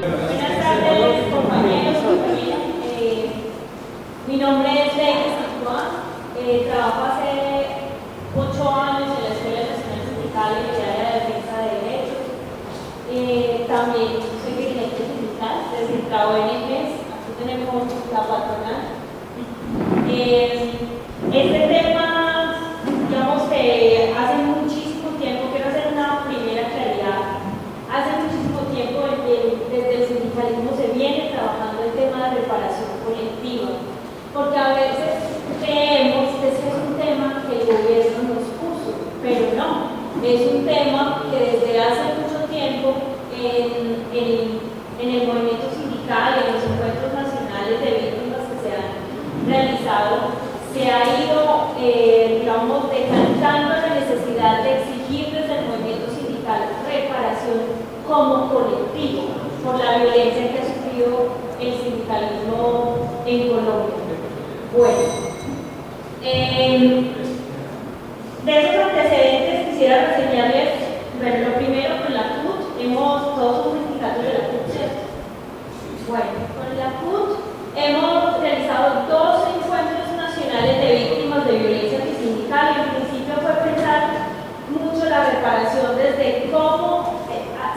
Buenas tardes, compañeros, compañeras. Mi nombre es Lady San Juan. Trabajo hace 8 años en la Escuela Nacional Sindical en el área de defensa de derechos. También soy dirigente sindical desde Centrado ONGs. Aquí tenemos la patronal. Este tema, digamos que hace muchísimo tiempo, quiero hacer una primera claridad. Hace muchísimo tiempo desde el sindicalismo se viene trabajando el tema de reparación colectiva, porque a veces creemos que ese es un tema que el gobierno nos puso, pero no, es un tema que desde hace mucho tiempo en el movimiento sindical, en los encuentros nacionales de víctimas que se han realizado, se ha ido, digamos, decantando la necesidad de exigir desde el movimiento sindical reparación como colectivo por la violencia que ha sufrido el sindicalismo en Colombia. Bueno, de esos antecedentes quisiera reseñarles, bueno, lo primero con la CUT, todos somos sindicatos de la CUT, ¿cierto? Bueno, con la CUT hemos realizado 2 encuentros nacionales de víctimas de violencia sindical y en principio fue pensar mucho la reparación desde cómo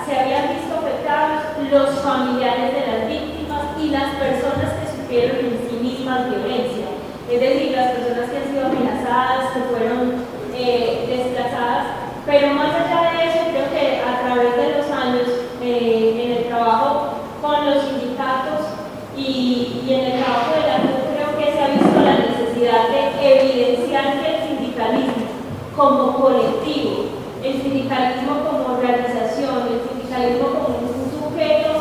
se habían visto afectados los familiares de las víctimas y las personas que sufrieron en sí mismas violencia, es decir, las personas que han sido amenazadas, que fueron desplazadas, pero más allá de eso, creo que a través de los años en el trabajo con los sindicatos y en el trabajo de la CUT, creo que se ha visto la necesidad de evidenciar que el sindicalismo como colectivo, el sindicalismo como organización, el sindicalismo como un sujeto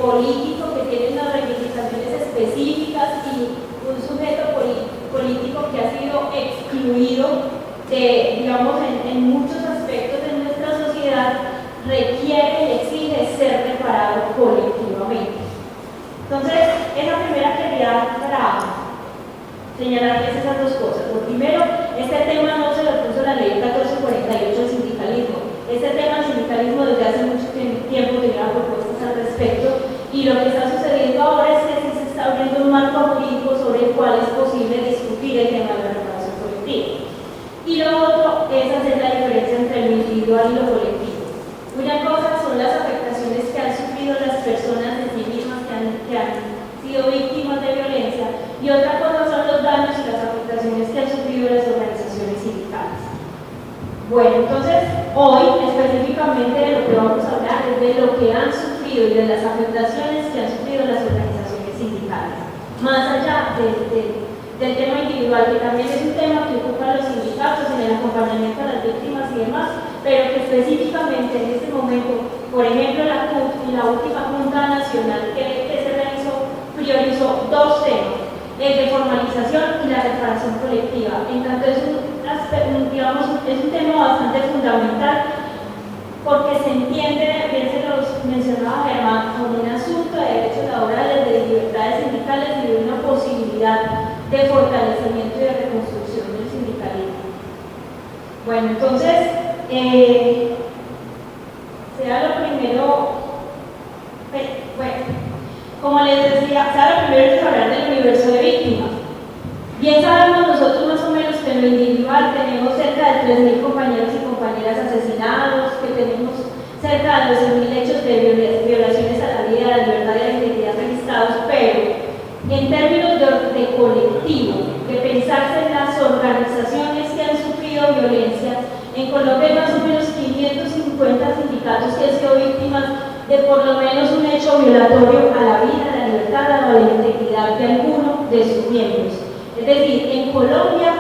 político que tiene unas reivindicaciones específicas y un sujeto político que ha sido excluido digamos, en muchos aspectos de nuestra sociedad, requiere y exige ser reparado colectivamente. Entonces, esa primera claridad para señalarles esas 2 cosas. Lo primero, este tema no se lo puso la ley 1448 del sindicalismo. Este tema del sindicalismo desde hace mucho tiempo tenía propuestas al respecto y lo que está sucediendo ahora es que se está abriendo un marco jurídico sobre el cual es posible discutir el tema de la reparación colectiva. Y lo otro es hacer la diferencia entre lo individual y lo colectivo. Una cosa son las afectaciones que han sufrido las personas en sí mismas que han sido víctimas de violencia y otra cosa son los daños y las afectaciones que han sufrido las organizaciones sindicales. Bueno, entonces hoy específicamente de lo que vamos a hablar es de lo que han sufrido y de las afectaciones que han sufrido las organizaciones sindicales. Más allá del tema individual, que también es un tema que ocupa a los sindicatos en el acompañamiento a las víctimas y demás, pero que específicamente en este momento, por ejemplo, la CUT y la última Junta Nacional que se realizó, priorizó 2 temas, el de formalización y la reparación colectiva. En tanto es un tema bastante fundamental porque se entiende, bien se los mencionaba Germán, como un asunto de derechos laborales, de libertades sindicales y de una posibilidad de fortalecimiento y de reconstrucción del sindicalismo. Bueno, entonces, sea lo primero, bueno, como les decía, sea lo primero es hablar del universo de víctimas. Bien sabemos nosotros más o menos que en lo individual tenemos cerca de 3.000 compañeros y compañeras asesinados, que tenemos cerca de 12.000 hechos de violaciones a la vida, a la libertad y a la integridad registrados, pero en términos de colectivo, de pensarse en las organizaciones que han sufrido violencia, en Colombia hay más o menos 550 sindicatos que han sido víctimas de por lo menos un hecho violatorio a la vida, a la libertad, a la integridad de alguno de sus miembros. Es decir, en Colombia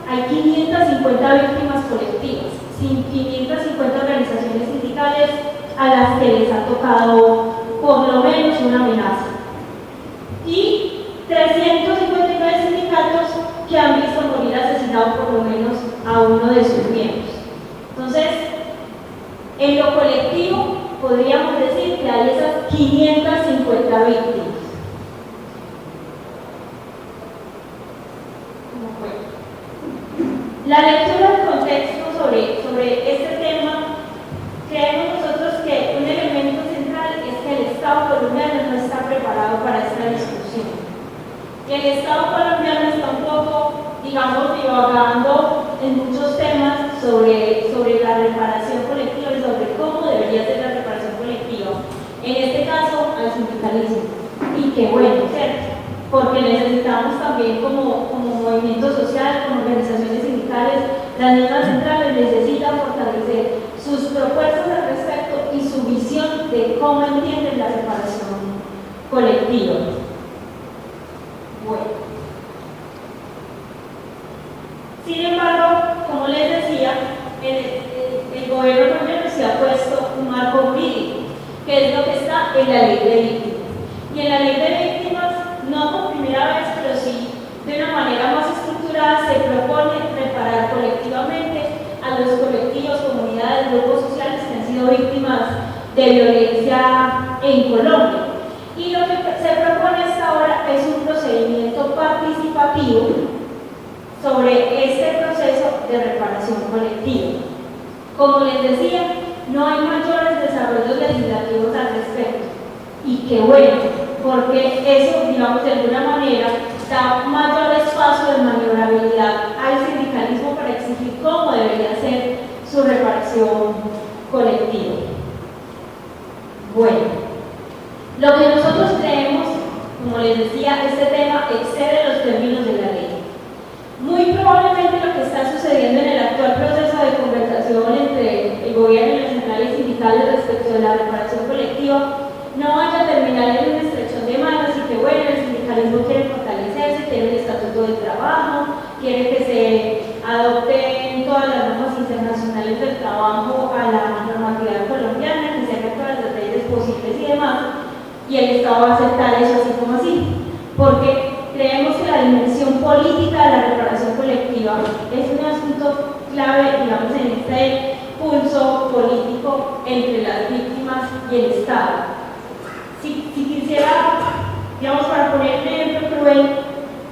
hay 550 víctimas colectivas, 550 organizaciones sindicales a las que les ha tocado por lo menos una amenaza. Y 359 sindicatos que han visto morir asesinados por lo menos a uno de sus miembros. Entonces, en lo colectivo podríamos decir que hay esas 550 víctimas. La lectura del contexto sobre este tema, creemos nosotros que un elemento central es que el Estado esa discusión. Y el Estado colombiano está un poco, digamos, divagando en muchos temas sobre la reparación colectiva y sobre cómo debería ser la reparación colectiva. En este caso, al sindicalismo. Y qué bueno, ¿cierto? Porque necesitamos también como movimiento social, como organizaciones sindicales, las mismas centrales necesitan fortalecer sus propuestas al respecto y su visión de cómo entienden la reparación colectiva. Bueno. Sin embargo, como les decía, el gobierno colombiano se ha puesto un marco jurídico, que es lo que está en la ley de víctimas. Y en la ley de víctimas, no por primera vez, pero sí de una manera más estructurada, se propone reparar colectivamente a los colectivos, comunidades, grupos sociales que han sido víctimas de violencia en Colombia. Y lo que se propone hasta ahora es un procedimiento participativo sobre este proceso de reparación colectiva. Como les decía, no hay mayores desarrollos legislativos al respecto. Y qué bueno, porque eso, digamos, de alguna manera da mayor espacio de maniobrabilidad al sindicalismo para exigir cómo debería ser su reparación colectiva. Bueno, lo que nosotros creemos, como les decía, este tema excede los términos de la ley. Muy probablemente lo que está sucediendo en el actual proceso de conversación entre el gobierno y las centrales sindicales respecto de la reparación colectiva no vaya a terminar en una estrección de manos y que bueno, el sindicalismo quiere fortalecerse, quiere el estatuto del trabajo, quiere que se adopten todas las normas internacionales del trabajo a la normatividad colombiana, que se hagan todas las leyes posibles y demás, y el Estado va a aceptar eso así como así, porque creemos que la dimensión política de la reparación colectiva es un asunto clave, digamos, en este pulso político entre las víctimas y el Estado. Si quisiera, digamos, para poner un ejemplo cruel,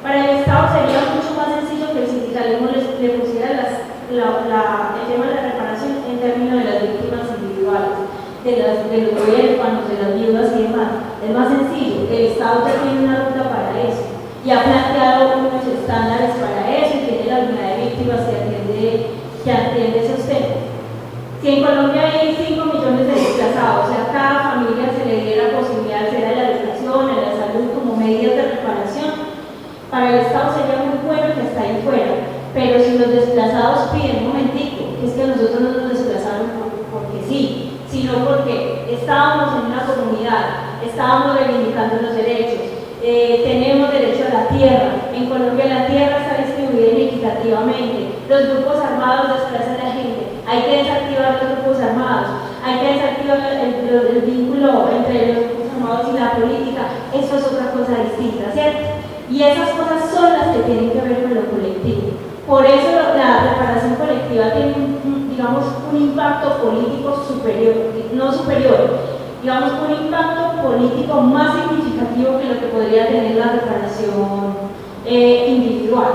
para el Estado sería mucho más sencillo que el sindicalismo le pusiera el tema de la reparación en términos de las víctimas individuales, de los huérfanos, de las viudas y demás. Es más sencillo, el Estado ya tiene una ruta para eso y ha planteado unos estándares para eso y tiene la unidad de víctimas que atiende esos temas. Si en Colombia hay 5 millones de desplazados, o sea, a cada familia se le diera posibilidad de acceder a la educación, a la salud como medidas de reparación, para el Estado sería muy bueno que está ahí fuera. Pero si los desplazados piden, un momentico, que es que nosotros no nos desplazaron porque sí, sino porque estábamos en una comunidad, estábamos reivindicando los derechos, tenemos derecho a la tierra. En Colombia la tierra está distribuida inequitativamente, los grupos armados desplazan a la gente, hay que desactivar los grupos armados, hay que desactivar el vínculo entre los grupos armados y la política. Eso es otra cosa distinta, ¿cierto? Y esas cosas son las que tienen que ver con lo colectivo. Por eso la reparación colectiva tiene digamos, un impacto político superior, no superior, digamos, un impacto político más significativo que lo que podría tener la reparación individual.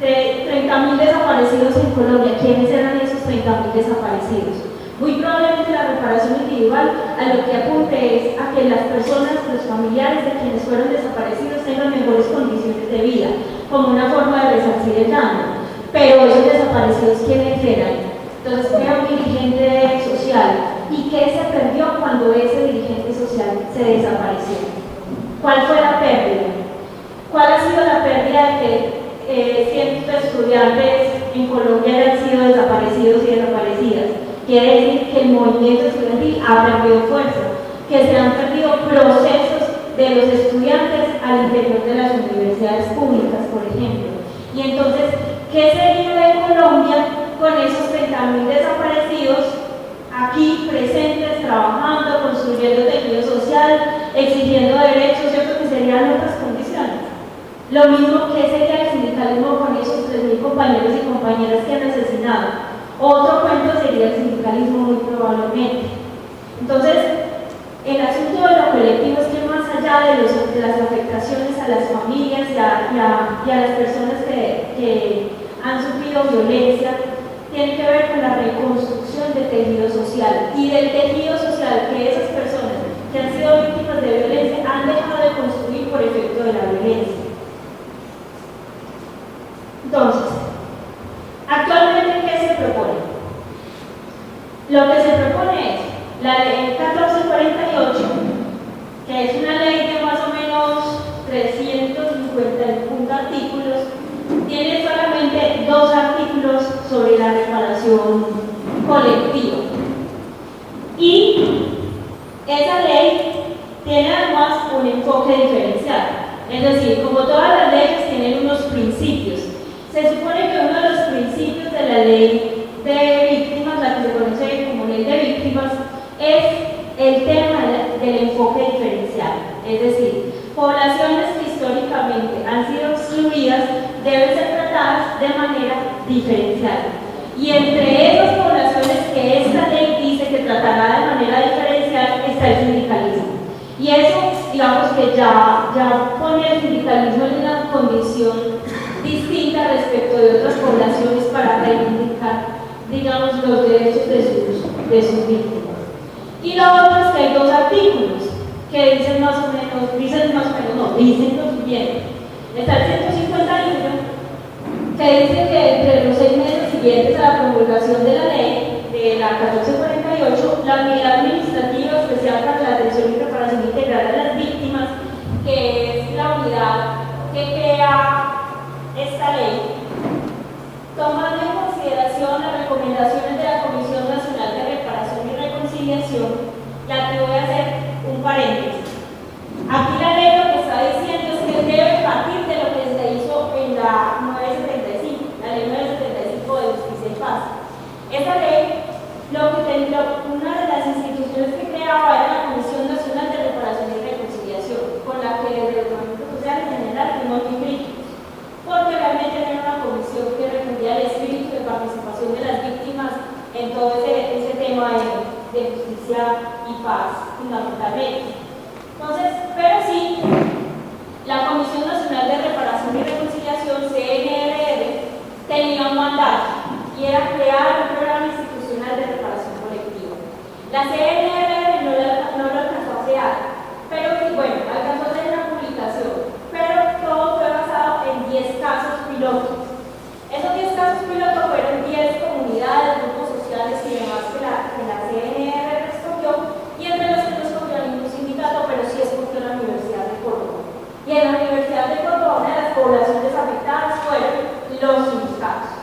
30.000 desaparecidos en Colombia, ¿quiénes eran esos 30.000 desaparecidos? Muy probablemente la reparación individual a lo que apunte es a que las personas, los familiares de quienes fueron desaparecidos tengan mejores condiciones de vida, como una forma de resarcir el daño. Pero esos desaparecidos, ¿quiénes eran? Entonces era un dirigente social. ¿Y qué se perdió cuando ese dirigente social se desapareció? ¿Cuál fue la pérdida? ¿Cuál ha sido la pérdida de que cientos de estudiantes en Colombia han sido desaparecidos y desaparecidas? Quiere decir que el movimiento estudiantil ha perdido fuerza, que se han perdido procesos de los estudiantes al interior de las universidades públicas, por ejemplo. Y entonces, ¿qué sería de Colombia con esos 30.000 desaparecidos aquí presentes, trabajando, construyendo tejido social, exigiendo derechos, ¿cierto? Que serían otras condiciones? Lo mismo que sería el sindicalismo con esos 3.000 compañeros y compañeras que han asesinado. Otro cuento sería el sindicalismo muy probablemente. Entonces, el asunto de lo colectivo es que más allá de las afectaciones a las familias y a las personas que han sufrido violencia, tiene que ver con la reconstrucción del tejido social y del tejido social que esas personas que han sido víctimas de violencia han dejado de construir por efecto Lo que se propone es la ley 1448, que es una ley de más o menos 350 artículos, tiene solamente 2 artículos sobre la reparación colectiva. Y esa ley tiene además un enfoque diferencial. Es decir, como todas las leyes tienen unos principios. Se supone que uno de los principios de la ley de víctimas, la que se conoce como ley de víctimas, es el tema del enfoque diferencial. Es decir, poblaciones que históricamente han sido excluidas deben ser tratadas de manera diferencial. Y entre esas poblaciones que esta ley dice que tratará de manera diferencial está el sindicalismo. Y eso, digamos que ya pone el sindicalismo en una condición distinta respecto de otras poblaciones para reivindicar, digamos, los derechos de sus víctimas. Y lo otro es que hay 2 artículos que dicen más o menos, dicen lo siguiente. Está el 151, que dice que entre los 6 meses siguientes a la promulgación de la ley de la 1448, la unidad administrativa especial para la atención y reparación integral a las víctimas, que es la unidad que crea esta ley, tomando en consideración las recomendaciones de la Comisión Nacional de Reparación y Reconciliación, la que voy a hacer un paréntesis. Aquí la ley lo que está diciendo es que debe partir de lo que se hizo en la 975, la ley 975 de Justicia y Paz. Esa ley, una de las instituciones que creaba era la Comisión Nacional de Reparación y Reconciliación, con la que desde los movimientos sociales en general fuimos muy críticos, porque realmente era una comisión que recogía el espíritu de participación de las víctimas en todo ese tema de justicia y paz, fundamentalmente. Entonces, pero sí, la Comisión Nacional de Reparación y Reconciliación, CNRR, tenía un mandato y era crear un programa institucional de reparación colectiva. La CNRR no lo alcanzó a crear, pero sí, bueno, alcanzó a hacer una publicación, pero todo fue basado en 10 casos pilotos. Esos 10 casos pilotos fueron 10 comunidades, grupos sociales y demás que la CNRR escogió, y entre los que no escogió ningún sindicato, pero sí escogió la Universidad de Córdoba. Y en la Universidad de Córdoba, una de las poblaciones afectadas fueron los sindicatos.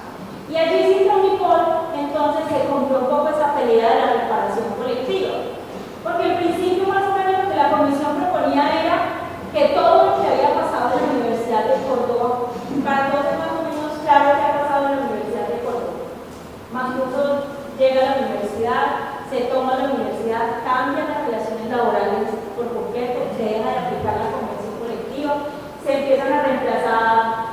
Y allí sin Unicol, entonces se compró un poco esa pelea de la reparación colectiva. Porque en principio, más o menos, lo que la comisión proponía era que todo lo que había pasado en la Universidad de Córdoba, para todos es más o menos claro que ha pasado en la Universidad de Córdoba. Mancuso llega a la universidad, se toma la universidad, cambian las relaciones laborales por completo, se deja de aplicar la convención colectiva, se empiezan a reemplazar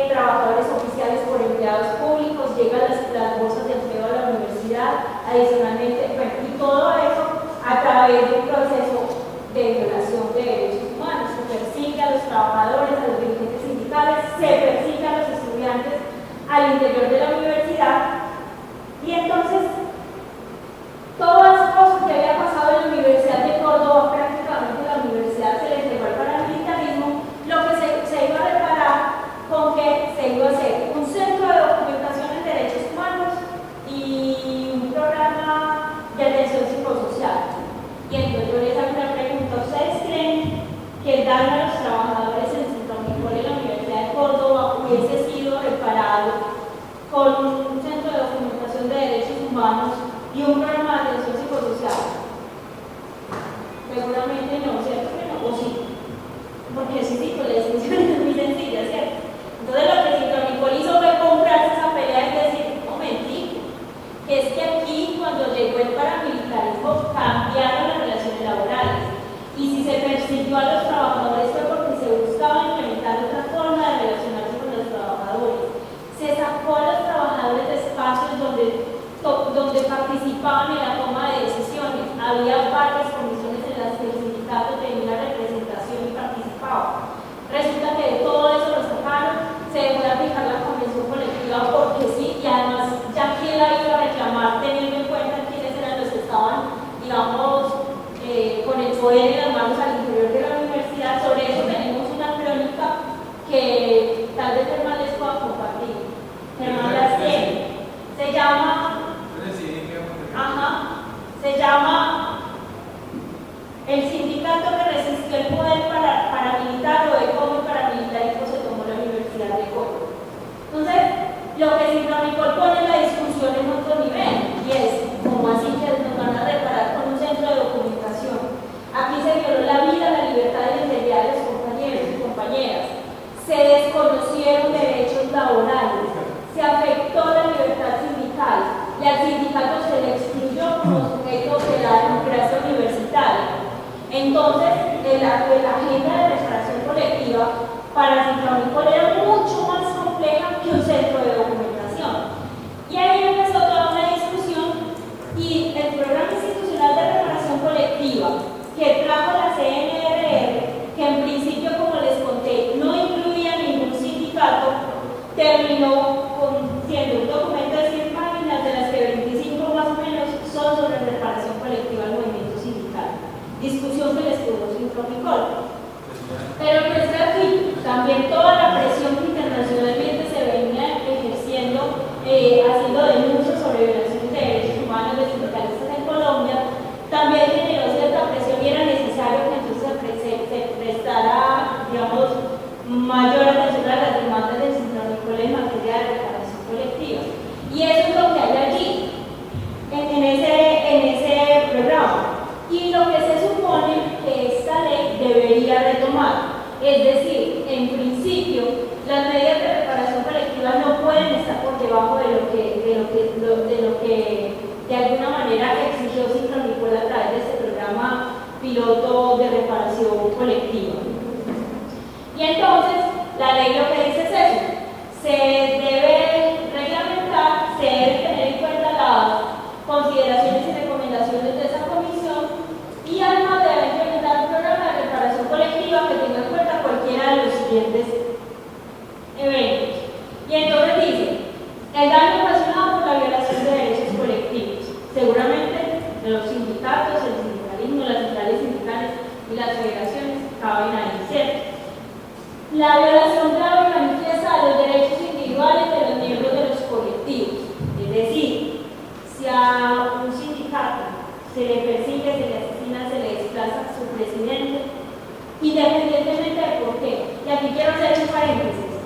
trabajadores oficiales por empleados públicos, llegan las bolsas de empleo a la universidad, adicionalmente, bueno, y todo eso a través de un proceso de violación de derechos humanos. Se persigue a los trabajadores, a los dirigentes sindicales, se persigue a los estudiantes al interior de la universidad, y entonces todas las cosas que había pasado en la Universidad de Córdoba, prácticamente la universidad se le entregó al paramilitarismo. Lo que se iba a reparar con que se iba a hacer un centro de documentación en derechos humanos y un programa de atención psicosocial. Y entonces yo les hago una pregunta: ¿ustedes creen que el daño a los trabajadores en Centro Unicol y la Universidad de Córdoba hubiese sido reparado con un centro de documentación de derechos humanos y un programa de atención psicosocial? Seguramente no, ¿cierto que no? ¿O sí? Porque sí, pues la discusión es muy sencilla, ¿cierto? Entonces lo que Sintonicol hizo fue comprarse esa pelea y decir: un momentito, que es que aquí cuando llegó el paramilitarismo cambiaron las relaciones laborales, y si se persiguió a los trabajadores fue porque se buscaba implementar otra forma de relacionarse con los trabajadores. Se sacó a los trabajadores de espacios donde participaban en la toma de decisiones. Había varias comisiones en las que el sindicato tenía representación y participaba. Resulta que de todo eso lo sacaron, se dejó de aplicar la convención colectiva porque sí, y además ya quién la iba a reclamar teniendo en cuenta quiénes eran los que estaban, digamos, con el poder en las manos al interior de la universidad. Sobre eso tenemos una crónica que tal vez Germán les pueda compartir. Germán las tiene. Se llama... Ajá, Entonces, la agenda de reparación colectiva para Citramicol era mucho más compleja que un centro de documentación. Y ahí empezó toda una discusión y el programa institucional de reparación colectiva que trajo la CNRR, que en principio, como les conté, no incluía ningún sindicato, terminó siendo un documento de 100 páginas, de las que 25 más o menos son sobre reparación colectiva al movimiento sindical. Discusión que les tuvo Citramicol. Pero pues aquí también toda la presión que internacionalmente se venía ejerciendo, haciendo denuncias sobre violaciones de derechos humanos de sindicalistas en Colombia, también generó cierta presión y era necesario que entonces se prestara, digamos, mayor atención a las demandas del Citramicol en materia de reparación colectiva. Y eso es lo que hay allí, en ese programa. Y lo que se supone que esta ley debería retomar, es decir, en principio, las medidas de reparación colectiva no pueden estar por debajo de lo que de alguna manera exigió Citramicol a través de este programa piloto de reparación colectiva. Y entonces, la ley lo que dice es eso: se debe reglamentar, se debe tener en cuenta las consideraciones y recomendaciones de esa comisión, y además debe implementar un programa de reparación colectiva que tenga en cuenta cualquiera de los siguientes eventos. Y entonces dice: el daño ocasionado por la violación de derechos colectivos, seguramente los sindicatos, el sindicalismo, las centrales sindicales y las federaciones caben ahí, ¿cierto? La violación grave y manifiesta de los derechos individuales de los miembros de los colectivos, es decir, si a un sindicato se le persigue, se le asesina, se le desplaza a su presidente, independientemente de por qué. Y aquí quiero hacer un paréntesis.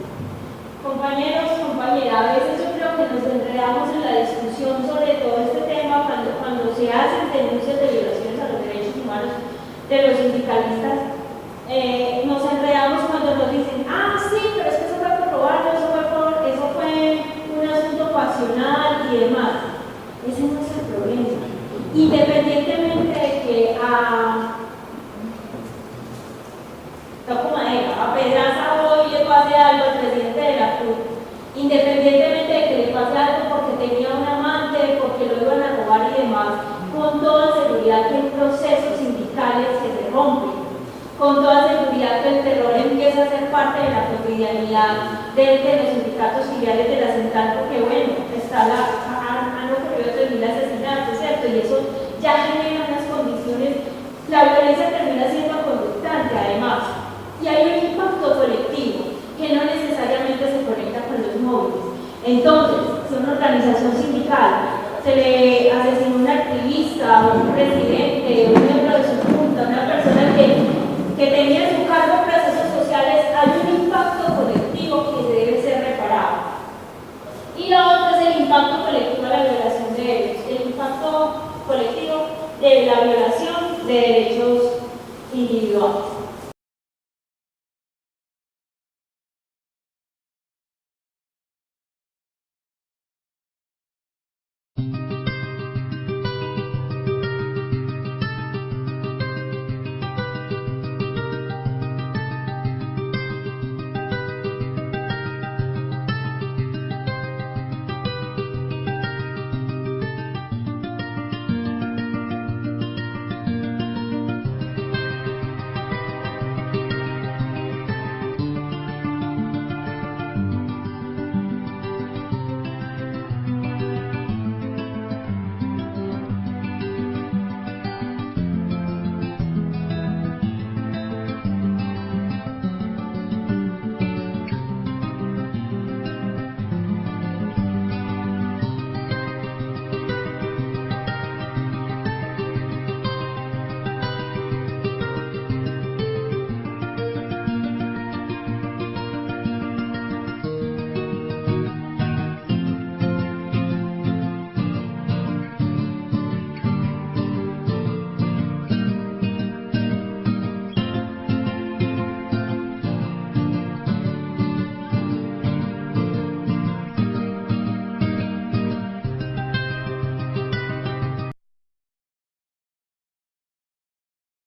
Compañeros, compañeras, a veces yo creo que nos enredamos en la discusión sobre todo este tema cuando se hacen denuncias de violaciones a los derechos humanos de los sindicalistas. Nos enredamos cuando nos dicen: ah, sí, pero es que eso fue por robarlo, eso fue un asunto pasional y demás. Ese no es el problema. Independientemente de que toco madera, a Pedraza hoy le pase algo al presidente de la CUT, independientemente de que le pase algo porque tenía un amante, porque lo iban a robar y demás, con toda seguridad que hay procesos sindicales que se rompen, con toda seguridad que el terror empieza a ser parte de la cotidianidad de los sindicatos filiales de la central, porque bueno, han ocurrido 3.000 asesinatos, ¿cierto? Y eso ya genera unas condiciones, la violencia termina siendo conductante además, y hay un impacto colectivo que no necesariamente se conecta con los móviles. Entonces, si a una organización sindical se le asesinó un activista, un presidente, un miembro de su junta, una persona que tenía en su cargo procesos sociales, hay un impacto colectivo que debe ser reparado. Y lo otro es el impacto colectivo de la violación de derechos, el impacto colectivo de la violación de derechos individuales.